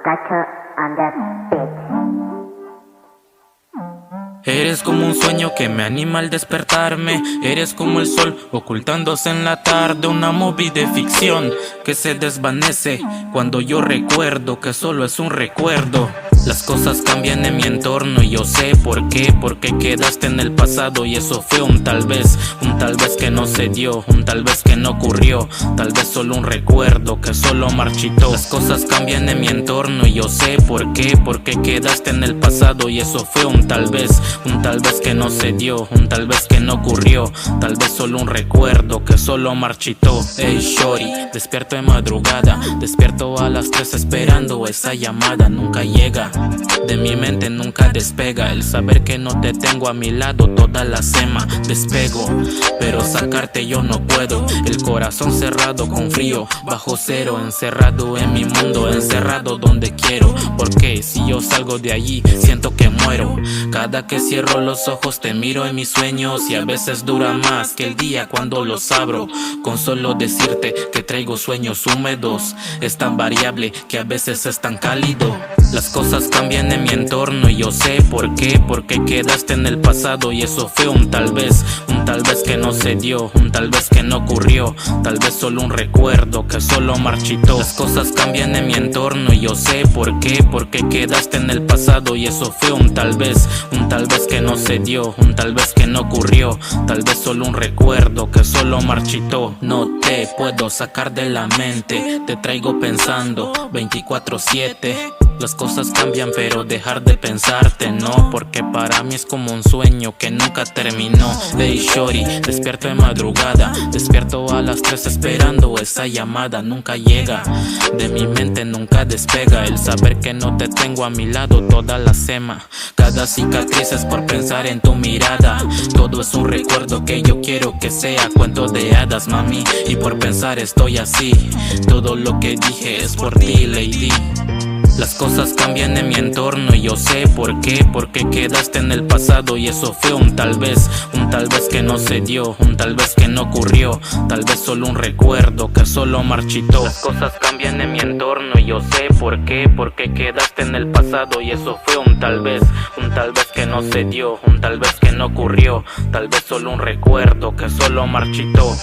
Gacho on the beat. Eres como un sueño que me anima al despertarme. Eres como el sol ocultándose en la tarde. Una movie de ficción que se desvanece cuando yo recuerdo que solo es un recuerdo. Las cosas cambian en mi entorno y yo sé por qué. Porque quedaste en el pasado y eso fue un tal vez que no se dio, un tal vez que no ocurrió, tal vez solo un recuerdo que solo marchitó. Las cosas cambian en mi entorno y yo sé por qué. Porque quedaste en el pasado y eso fue un tal vez que no se dio, un tal vez que no ocurrió, tal vez solo un recuerdo que solo marchitó. Hey shorty, despierto de madrugada, despierto a las 3 esperando esa llamada. Nunca llega, de mi mente nunca despega el saber que no te tengo a mi lado. Toda la sema despego, pero sacarte yo no puedo. El corazón cerrado con frío, bajo cero, encerrado en mi mundo, encerrado donde quiero. Porque si yo salgo de allí siento que muero. Cada que cierro los ojos te miro en mis sueños y a veces dura más que el día cuando los abro. Con solo decirte que traigo sueños húmedos, es tan variable que a veces es tan cálido. Las cosas cambian en mi entorno y yo sé por qué. Porque quedaste en el pasado y eso fue un tal vez que no se dio, un tal vez que no ocurrió, tal vez solo un recuerdo que solo marchitó. Las cosas cambian en mi entorno y yo sé por qué. Porque quedaste en el pasado y eso fue un tal vez que no se dio, un tal vez que no ocurrió, tal vez solo un recuerdo que solo marchitó. No te puedo sacar de la mente, te traigo pensando 24/7. Las cosas cambian pero dejar de pensarte no, porque para mí es como un sueño que nunca terminó. Hey shorty, despierto de madrugada, despierto a las 3 esperando esa llamada. Nunca llega, de mi mente nunca despega el saber que no te tengo a mi lado. Toda la sema, cada cicatriz es por pensar en tu mirada. Todo es un recuerdo que yo quiero que sea cuento de hadas, mami, y por pensar estoy así. Todo lo que dije es por ti, lady. Las cosas cambian en mi entorno y yo sé por qué. Porque quedaste en el pasado y eso fue un tal vez que no se dio, un tal vez que no ocurrió, tal vez solo un recuerdo que solo marchitó. Las cosas cambian en mi entorno y yo sé por qué. Porque quedaste en el pasado y eso fue un tal vez que no se dio, un tal vez que no ocurrió, tal vez solo un recuerdo que solo marchitó.